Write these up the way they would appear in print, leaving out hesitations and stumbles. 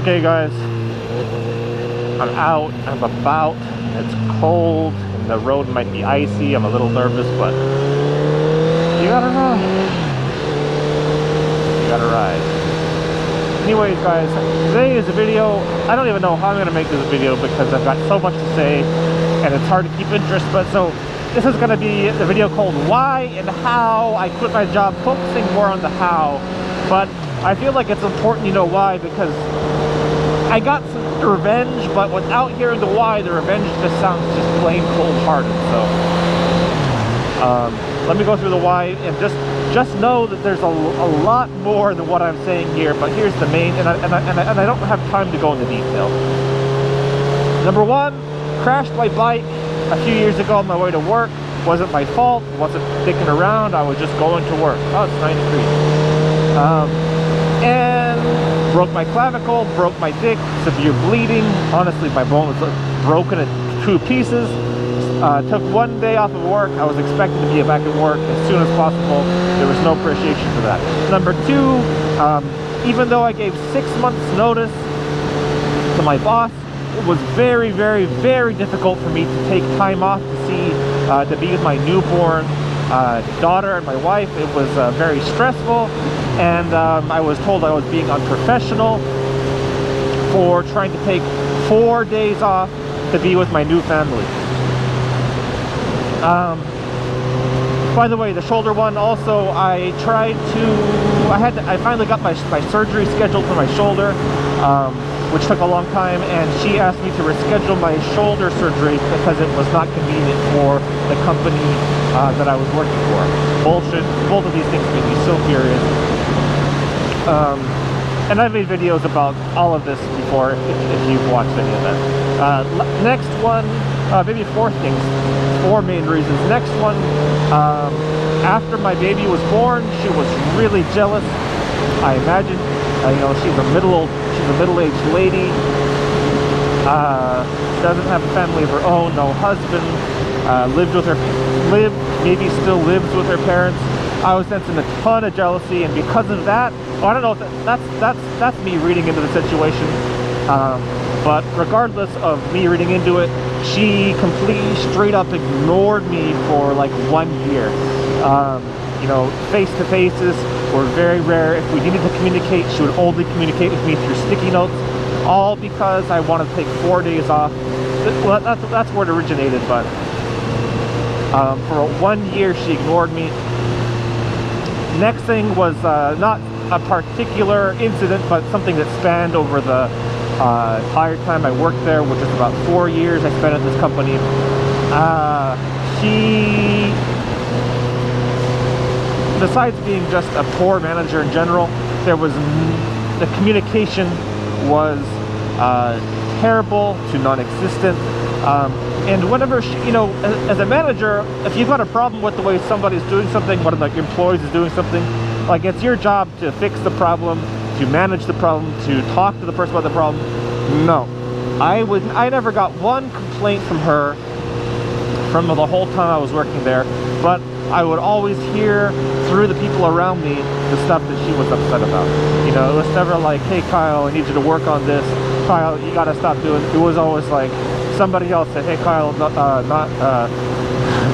Okay guys, I'm out, I'm about, it's cold, and the road might be icy, I'm a little nervous, but you gotta ride. You gotta ride. Anyways guys, today is a video, I don't even know how I'm gonna make this video because I've got so much to say, and it's hard to keep interest, but so this is gonna be the video called Why and How I Quit My Job, focusing more on the how, but I feel like it's important you know why, because I got some revenge, but without hearing the why, the revenge just sounds just plain cold-hearted. So let me go through the why, and just know that there's a lot more than what I'm saying here. But here's the main, and I don't have time to go into detail. Number one, crashed my bike a few years ago on my way to work. Wasn't my fault. Wasn't dicking around. I was just going to work. Oh, it's 9 degrees. And broke my clavicle, broke my dick, severe bleeding. Honestly, my bone was broken in 2 pieces. Took 1 day off of work. I was expected to be back at work as soon as possible. There was no appreciation for that. Number 2, even though I gave 6 months notice to my boss, it was very, very, very difficult for me to take time off to be with my newborn daughter and my wife. It was very stressful, and I was told I was being unprofessional for trying to take 4 days off to be with my new family. By the way, the shoulder one also, I finally got my surgery scheduled for my shoulder, which took a long time, and she asked me to reschedule my shoulder surgery because it was not convenient for the company that I was working for. Bullshit. Both of these things made me so furious. And I've made videos about all of this before, if you've watched any of that. Next one, maybe 4 things, 4 main reasons. Next one, after my baby was born, she was really jealous. I imagine, you know, she's a middle-aged lady. Doesn't have a family of her own, no husband. Maybe still lives with her parents. I was sensing a ton of jealousy, and because of that, I don't know if that's me reading into the situation. But regardless of me reading into it, she completely straight up ignored me for like 1 year. You know, face-to-faces were very rare. If we needed to communicate, she would only communicate with me through sticky notes, all because I wanted to take 4 days off. Well, that's where it originated, but for 1 year she ignored me. Next thing was not a particular incident, but something that spanned over the entire time I worked there, which is about 4 years I spent at this company. She, besides being just a poor manager in general, the communication was terrible to non-existent. And whenever she, you know, as a manager, if you've got a problem with the way somebody's doing something, one of the employees is doing something, like, it's your job to fix the problem, to manage the problem, to talk to the person about the problem. No, I never got one complaint from her from the whole time I was working there, but I would always hear through the people around me the stuff that she was upset about. You know, it was never like, hey Kyle, I need you to work on this. Kyle, you gotta stop doing it. It was always like somebody else said, hey Kyle,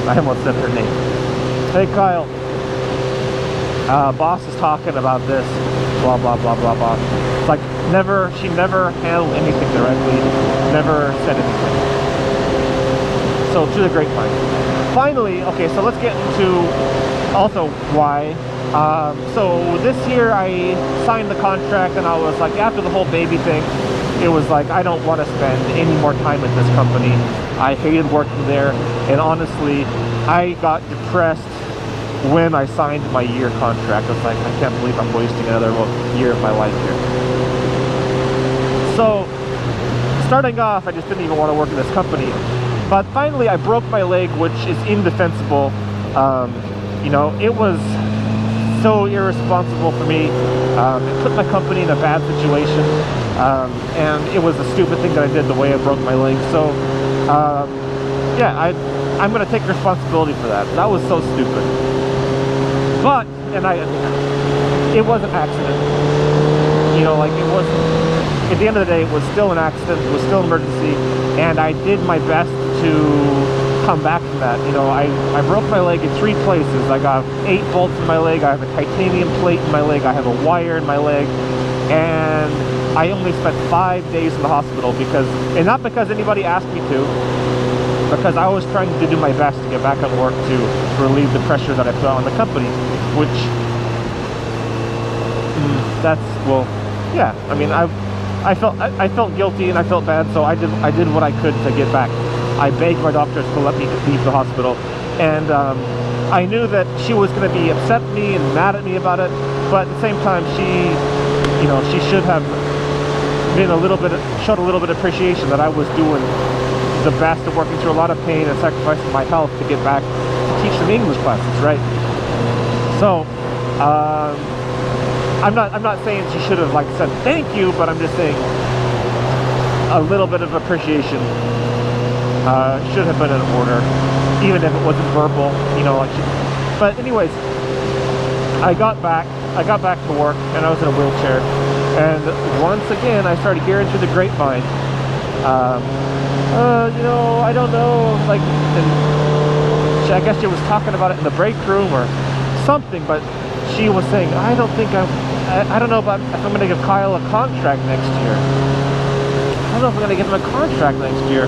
I almost said her name. Hey Kyle, boss is talking about this, blah blah blah blah blah. It's like she never handled anything directly, never said anything. So to the grapevine. Finally, okay, so let's get into also why. So this year I signed the contract, and I was like, after the whole baby thing, it was like, I don't want to spend any more time at this company. I hated working there, and honestly, I got depressed when I signed my year contract. I was like, I can't believe I'm wasting another year of my life here. So, starting off, I just didn't even want to work in this company. But finally, I broke my leg, which is indefensible. You know, it was so irresponsible for me. It put my company in a bad situation. And it was a stupid thing that I did, the way I broke my leg. So, yeah, I'm going to take responsibility for that. That was so stupid. But, it was an accident. You know, like, at the end of the day, it was still an accident, it was still an emergency, and I did my best to come back from that. You know, I broke my leg in 3 places. I got 8 bolts in my leg, I have a titanium plate in my leg, I have a wire in my leg, and I only spent 5 days in the hospital because, and not because anybody asked me to, because I was trying to do my best to get back on work to relieve the pressure that I put on the company, which, that's, well, yeah, I mean, I felt guilty and I felt bad, so I did what I could to get back. I begged my doctors to let me leave the hospital, and I knew that she was going to be upset at me and mad at me about it, but at the same time, she, you know, she should have been showed a little bit of appreciation that I was doing the best of working through a lot of pain and sacrificing my health to get back to teach them English classes, right? So, I'm not saying she should have like said thank you, but I'm just saying a little bit of appreciation should have been in order, even if it wasn't verbal, you know. Like, but anyways, I got back to work, and I was in a wheelchair, and once again I started hearing through the grapevine, you know, I don't know, like, and I guess she was talking about it in the break room or something, but she was saying, I don't know if I'm going to give Kyle a contract next year. I don't know if I'm going to give him a contract next year.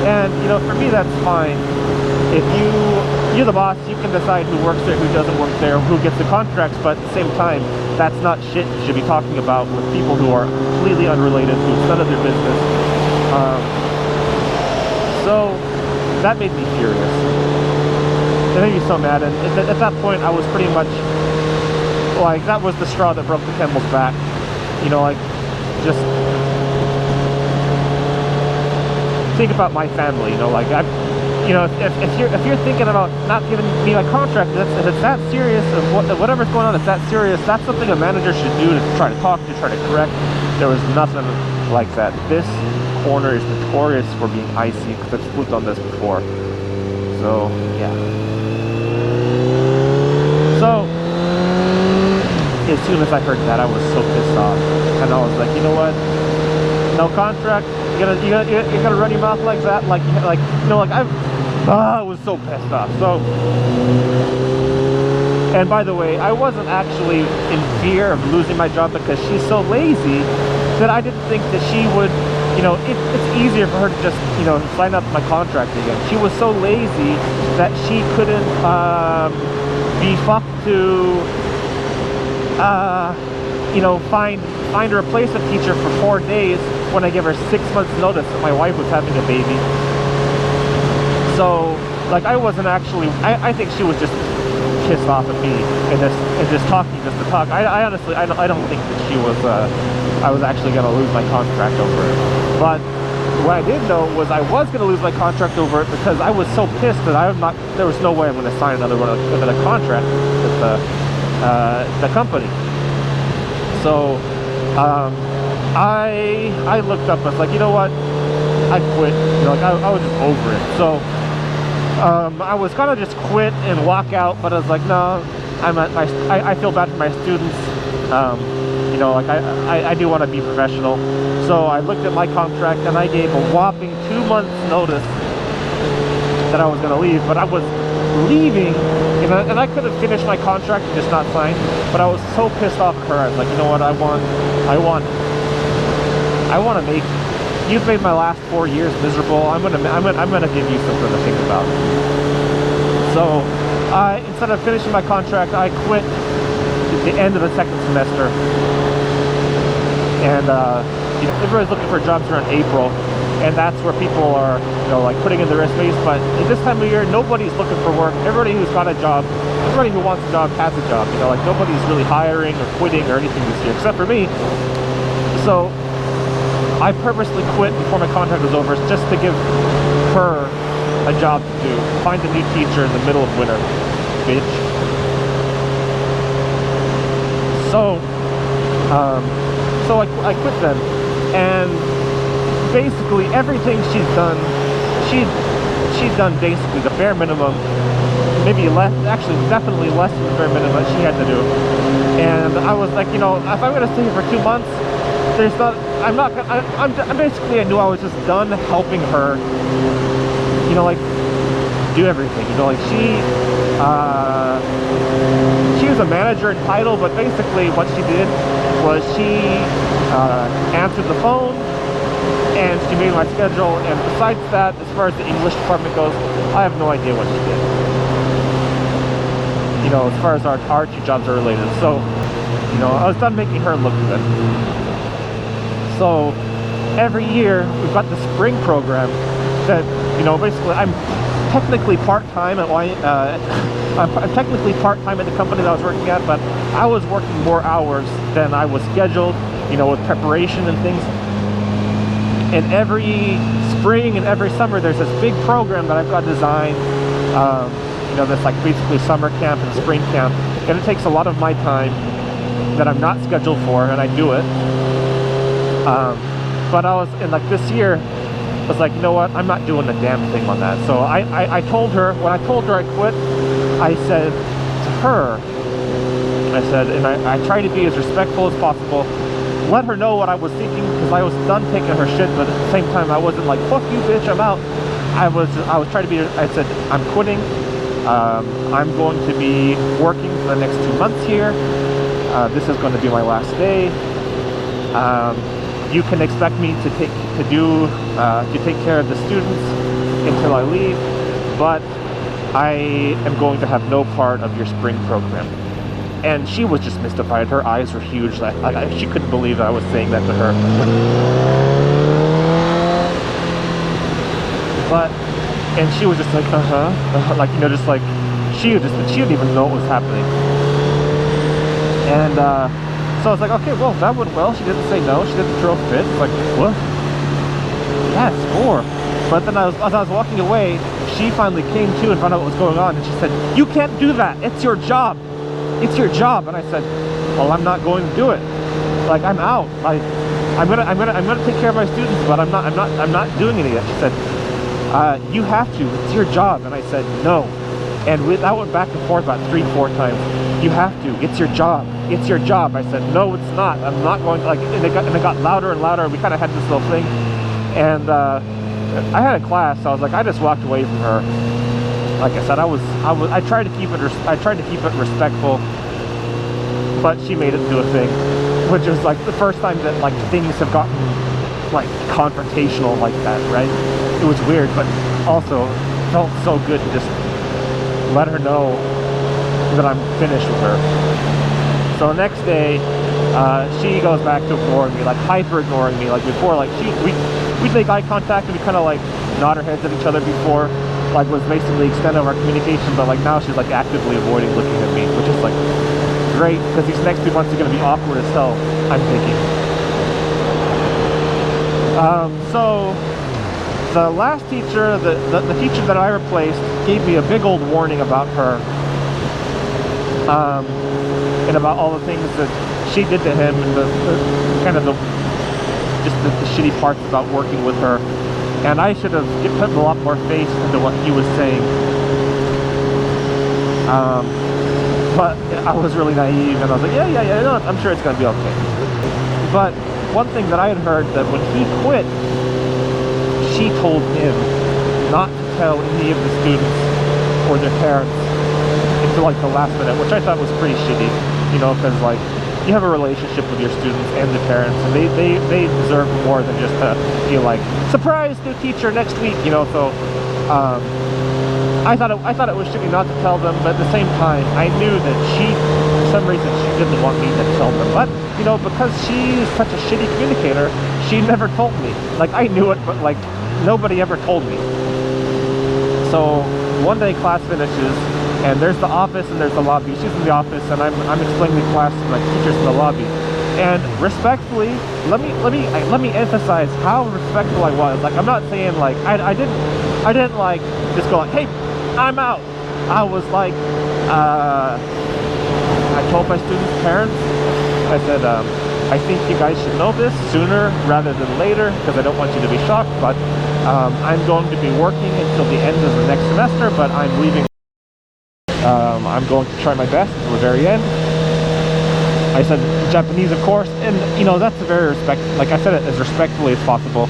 And, you know, for me, that's fine. If you're the boss, you can decide who works there, who doesn't work there, who gets the contracts, but at the same time, that's not shit you should be talking about with people who are completely unrelated, who's none of their business. So, that made me furious. It made me so mad, and at that point, I was pretty much, like, that was the straw that broke the camel's back. You know, like, just think about my family, you know, like, you know, if you're thinking about not giving me my contract, if it's that serious, if whatever's going on is that serious, that's something a manager should do to try to talk to, try to correct. There was nothing like that. This corner is notorious for being icy, because I've flipped on this before. So, yeah. So, as soon as I heard that, I was so pissed off, and I was like, you know what? No contract. You gotta run your mouth like that, like you know, like I was so pissed off. So, and by the way, I wasn't actually in fear of losing my job because she's so lazy that I didn't think that she would, you know, it's easier for her to just, you know, sign up my contract again. She was so lazy that she couldn't be fucked to, you know, find a replacement teacher for 4 days when I gave her 6 months notice that my wife was having a baby. So, like, I wasn't actually, I think she was just pissed off at me and just talking just to talk. I honestly, I don't think that she was, I was actually going to lose my contract over it. But what I did know was I was going to lose my contract over it because I was so pissed that there was no way I'm going to sign another contract with the company. So, I looked up and was like, you know what, I quit. You know, like, I was just over it. So, I was gonna just quit and walk out, but I was like, no, I feel bad for my students. You know, like, I do want to be professional. So I looked at my contract and I gave a whopping 2 months notice that I was gonna leave, but I was leaving, and I could have finished my contract and just not signed, but I was so pissed off at her. I was like, you know what, I want to make, you've made my last 4 years miserable. I'm gonna give you something to think about. So instead of finishing my contract, I quit at the end of the 2nd semester, and you know, everybody's looking for jobs around April, and that's where people are, you know, like, putting in their resumes. But at this time of year, nobody's looking for work. Everybody who's got a job, everybody who wants a job has a job. You know, like, nobody's really hiring or quitting or anything this year, except for me. So I purposely quit before my contract was over, just to give her a job to do. Find a new teacher in the middle of winter, bitch. So, I quit then, and basically everything she's done basically the bare minimum, maybe less, actually definitely less than the bare minimum that she had to do. And I was like, you know, if I'm going to stay here for 2 months, there's not, I'm not, I'm basically, I knew I was just done helping her, you know, like, do everything, you know, like, she was a manager in title, but basically what she did was she answered the phone, and she made my schedule, and besides that, as far as the English department goes, I have no idea what she did. You know, as far as our two jobs are related. So, you know, I was done making her look good. So, every year, we've got the spring program that, you know, basically, I'm technically part-time at I'm technically part-time at the company that I was working at, but I was working more hours than I was scheduled, you know, with preparation and things. And every spring and every summer, there's this big program that I've got designed, you know, that's like basically summer camp and spring camp, and it takes a lot of my time that I'm not scheduled for, and I do it. But I was, and like this year, I was like, you know what, I'm not doing a damn thing on that. So I told her, when I told her I quit, I said to her, I said, and I tried to be as respectful as possible, let her know what I was thinking, because I was done taking her shit, but at the same time, I wasn't like, fuck you, bitch, I'm out. I was trying to be, I said, I'm quitting. I'm going to be working for the next 2 months here. This is going to be my last day. You can expect me to take care of the students until I leave, but I am going to have no part of your spring program. And she was just mystified. Her eyes were huge. Like she couldn't believe that I was saying that to her. But, and she was just like, like, you know, just like, she didn't even know what was happening. And so I was like, okay, well, that went well. She didn't say no. She didn't throw a fit. Like, what? Yes, more. But then as I was walking away, she finally came to and found out what was going on, and she said, you can't do that. It's your job. It's your job. And I said, well, I'm not going to do it. Like, I'm out. Like, I'm gonna take care of my students, but I'm not doing any of that. She said, you have to. It's your job. And I said, no. And that went back and forth about 3-4 times. You have to. It's your job. It's your job. I said, no, it's not. I'm not going to, like, and it got louder and louder. We kind of had this little thing. And I had a class, so I was like, I just walked away from her. Like I said, I tried to keep it respectful, but she made it into a thing, which was like the first time that like things have gotten like confrontational like that, right? It was weird, but also felt so good to just let her know that I'm finished with her. So the next day, she goes back to ignoring me, like hyper ignoring me. Like before, like we'd make eye contact and we kind of like nod our heads at each other before, like was basically extent of our communication. But like now she's like actively avoiding looking at me, which is like great, because these next 2 months are going to be awkward as hell, I'm thinking. So the last teacher, the teacher that I replaced, gave me a big old warning about her, and about all the things that she did to him, and the shitty parts about working with her. And I should have put a lot more faith into what he was saying. But I was really naive, and I was like, yeah, no, I'm sure it's going to be okay. But one thing that I had heard, that when he quit, she told him not to tell any of the students or their parents until like the last minute, which I thought was pretty shitty, you know, because like you have a relationship with your students and the parents, and they deserve more than just to feel like, surprise, new teacher next week, you know. So I thought it was shitty not to tell them, but at the same time, I knew that for some reason, she didn't want me to tell them. But, you know, because she's such a shitty communicator, she never told me. Like, I knew it, but, like, nobody ever told me. So, one day class finishes, and there's the office and there's the lobby. She's in the office, and I'm explaining the class to my teachers in the lobby. And respectfully, let me emphasize how respectful I was. Like, I'm not saying, like, I didn't like just go like, hey, I'm out. I was like, I told my students' parents, I said, I think you guys should know this sooner rather than later, because I don't want you to be shocked, but I'm going to be working until the end of the next semester, but I'm leaving. I'm going to try my best until the very end. I said Japanese, of course, and you know, that's a very like I said it as respectfully as possible,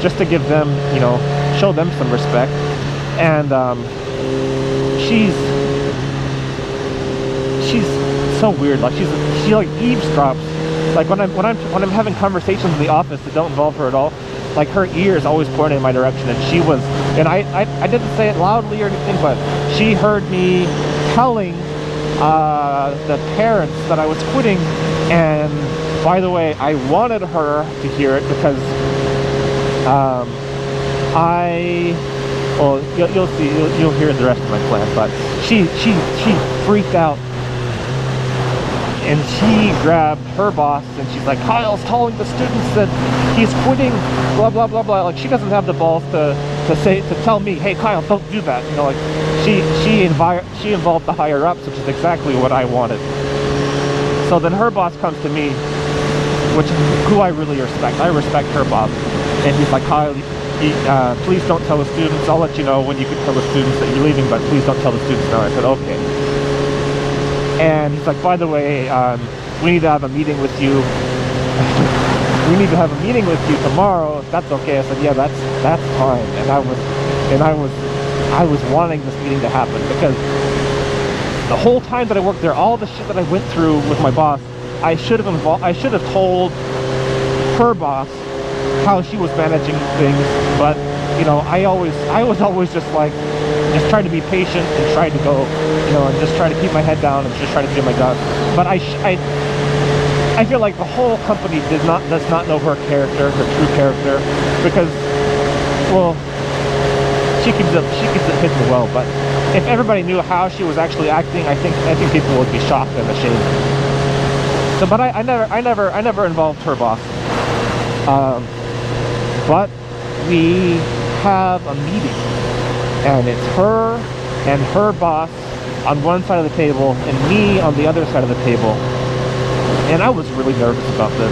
just to give them, you know, show them some respect. And she's so weird. Like she like eavesdrops. Like when I'm having conversations in the office that don't involve her at all, like her ear is always pointing in my direction. And she was, and I didn't say it loudly or anything, but she heard me telling the parents that I was quitting. And by the way, I wanted her to hear it because well, you'll see, you'll hear the rest of my plan. But she freaked out. And she grabbed her boss and she's like, Kyle's telling the students that he's quitting, blah, blah, blah, blah. Like, she doesn't have the balls to tell me, hey, Kyle, don't do that. You know, like, she involved the higher ups, which is exactly what I wanted. So then her boss comes to me, who I really respect. I respect her boss. And he's like, Kyle, please don't tell the students. I'll let you know when you can tell the students that you're leaving, but please don't tell the students now. I said, okay. And he's like, by the way, we need to have a meeting with you. We need to have a meeting with you tomorrow, if that's okay. I said, yeah, that's fine. And I was wanting this meeting to happen because the whole time that I worked there, all the shit that I went through with my boss, I should have told her boss how she was managing things. But you know, I was always just like, just try to be patient and try to go, you know, and just try to keep my head down and just try to do my job. But I feel like the whole company does not know her character, her true character, because, well, she keeps it hidden well. But if everybody knew how she was actually acting, I think people would be shocked and ashamed. So, but I never involved her boss. But we have a meeting. And it's her and her boss on one side of the table and me on the other side of the table. And I was really nervous about this.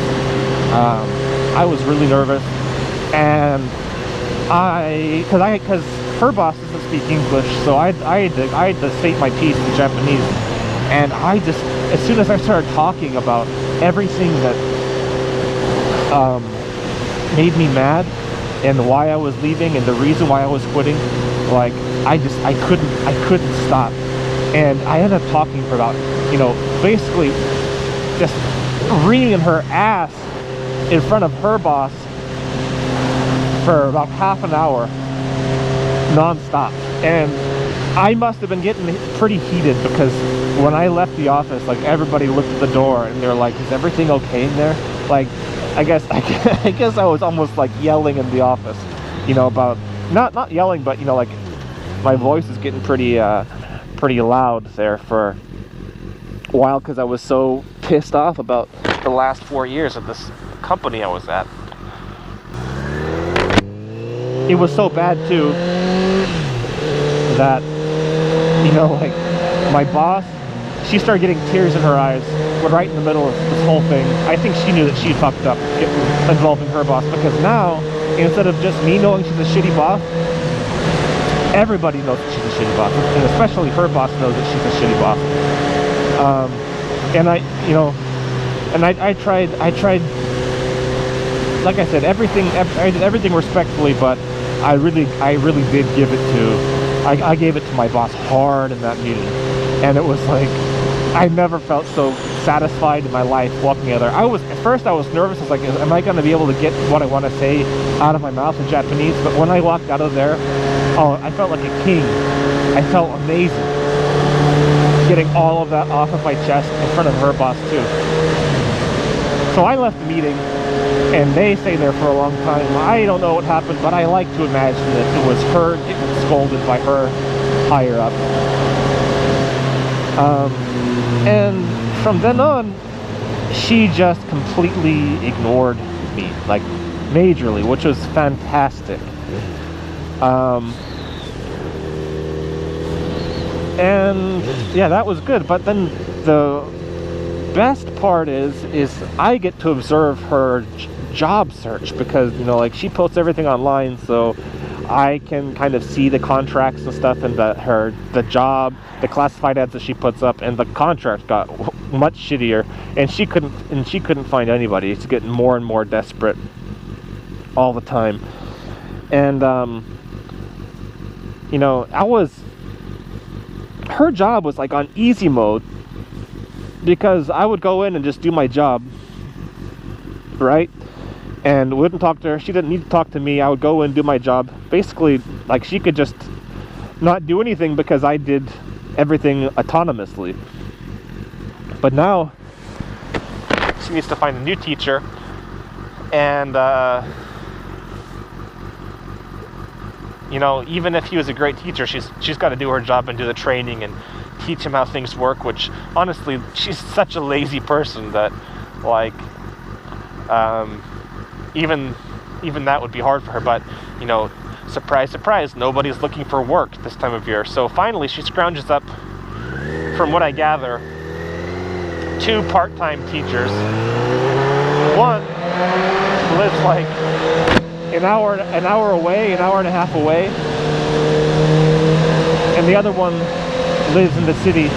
I was really nervous. And because her boss doesn't speak English, so I had to state my piece in Japanese. And as soon as I started talking about everything that made me mad and why I was leaving and the reason why I was quitting, like, I couldn't stop. And I ended up talking for about, you know, basically just reaming her ass in front of her boss for about half an hour non-stop. And I must have been getting pretty heated because when I left the office, like, everybody looked at the door and they were like, is everything okay in there? Like, I guess I was almost like yelling in the office, you know, about not yelling, but, you know, like, my voice is getting pretty loud there for a while because I was so pissed off about the last 4 years of this company I was at. It was so bad too that, you know, like, my boss, she started getting tears in her eyes right in the middle of this whole thing. I think she knew that she fucked up involving her boss, because now, instead of just me knowing she's a shitty boss, everybody knows that she's a shitty boss, and especially her boss knows that she's a shitty boss. And I tried, like I said, I did everything respectfully, but I really did give it to, I gave it to my boss hard in that meeting. And it was like, I never felt so satisfied in my life walking out there. At first I was nervous. I was like, am I going to be able to get what I want to say out of my mouth in Japanese? But when I walked out of there, oh, I felt like a king. I felt amazing. Getting all of that off of my chest in front of her boss too. So I left the meeting, and they stayed there for a long time. I don't know what happened, but I like to imagine that it was her getting scolded by her higher up. And from then on, she just completely ignored me, like, majorly, which was fantastic. And yeah, that was good. But then the best part is I get to observe her job search, because, you know, like, she posts everything online, so I can kind of see the contracts and stuff, and the classified ads that she puts up, and the contract got much shittier, and she couldn't find anybody. It's getting more and more desperate all the time. And you know, her job was like on easy mode, because I would go in and just do my job, right? And wouldn't talk to her. She didn't need to talk to me. I would go in and do my job. Basically, like, she could just not do anything because I did everything autonomously. But now she needs to find a new teacher, and you know, even if he was a great teacher, she's got to do her job and do the training and teach him how things work, which honestly, she's such a lazy person that, like, even that would be hard for her. But, you know, surprise, surprise, nobody's looking for work this time of year. So finally she scrounges up, from what I gather, 2 part-time teachers. One lives like an hour away, an hour and a half away, and the other one lives in the city.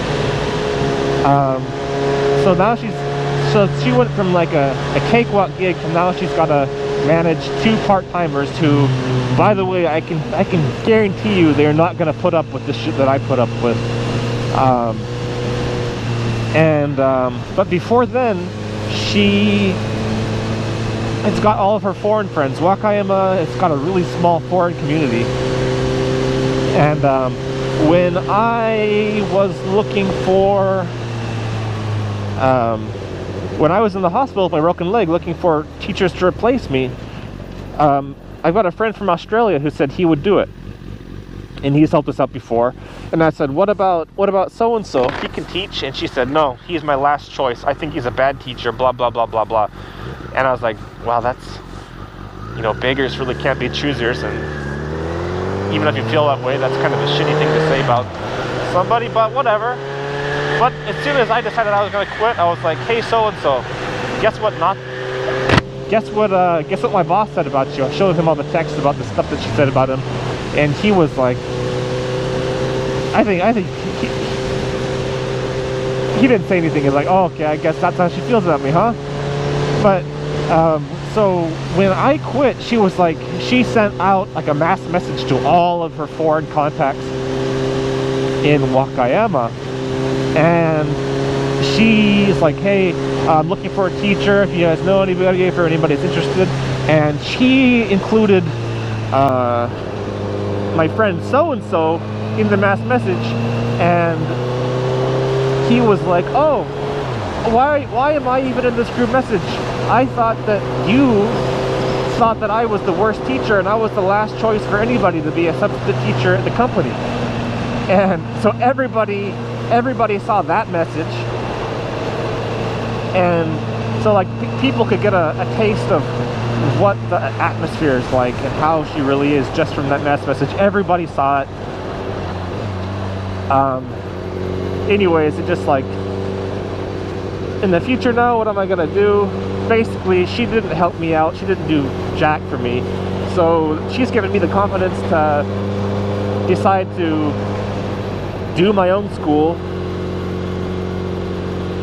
So now she went from like a cakewalk gig to now she's got to manage 2 part-timers who, by the way, I can guarantee you they're not going to put up with the shit that I put up with. But before then, it's got all of her foreign friends. Wakayama, it's got a really small foreign community. And when I was looking for, when I was in the hospital with my broken leg looking for teachers to replace me, I've got a friend from Australia who said he would do it. And he's helped us out before. And I said, what about so-and-so? He can teach? And she said, no, he's my last choice. I think he's a bad teacher, blah, blah, blah, blah, blah. And I was like, wow, that's, you know, beggars really can't be choosers. And even if you feel that way, that's kind of a shitty thing to say about somebody, but whatever. But as soon as I decided I was going to quit, I was like, hey, so-and-so, guess what my boss said about you? I showed him all the texts about the stuff that she said about him. And he was like, I think he didn't say anything. He's like, oh, okay, I guess that's how she feels about me, huh? But, so when I quit, she was like, she sent out like a mass message to all of her foreign contacts in Wakayama. And she's like, hey, I'm looking for a teacher. If you guys know anybody, if anybody's interested. And she included, my friend so-and-so in the mass message, and he was like, oh, why am I even in this group message? I thought that you thought that I was the worst teacher and I was the last choice for anybody to be a substitute teacher at the company. And so everybody saw that message, and so like people could get a taste of what the atmosphere is like and how she really is just from that mass message. Everybody saw it. Anyways, it just like, in the future now, what am I gonna do? Basically, she didn't help me out. She didn't do jack for me. So she's given me the confidence to decide to do my own school,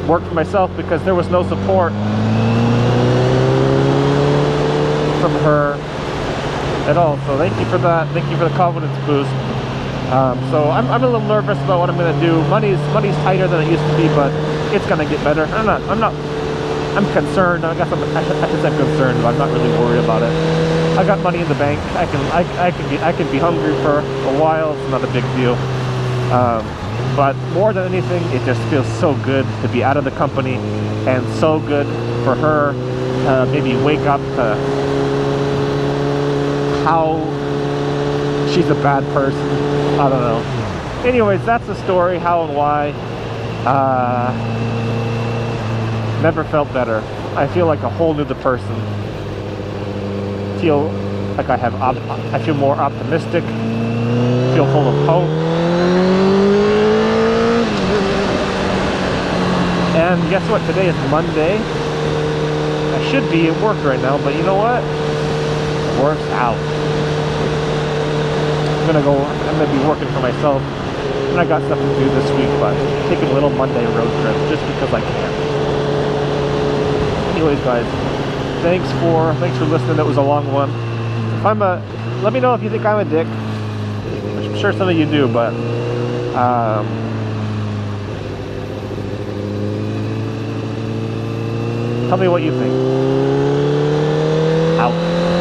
work for myself, because there was no support from her at all. So thank you for that. Thank you for the confidence boost. So I'm a little nervous about what I'm gonna do. Money's tighter than it used to be, but it's gonna get better. I'm concerned. I should say concerned, but I'm not really worried about it. I got money in the bank. I can be hungry for a while. It's not a big deal. But more than anything, it just feels so good to be out of the company, and so good for her to maybe wake up to how she's a bad person. I don't know. Anyways, that's the story, how and why. Never felt better. I feel like a whole new person. Feel like I feel more optimistic. Feel full of hope. And guess what? Today is Monday. I should be at work right now, but you know what? Work's out. I'm gonna be working for myself and I got stuff to do this week, but taking a little Monday road trip just because I can. Anyways, guys, thanks for listening. That was a long one. If I'm a, let me know if you think I'm a dick. I'm sure some of you do, but tell me what you think. Out.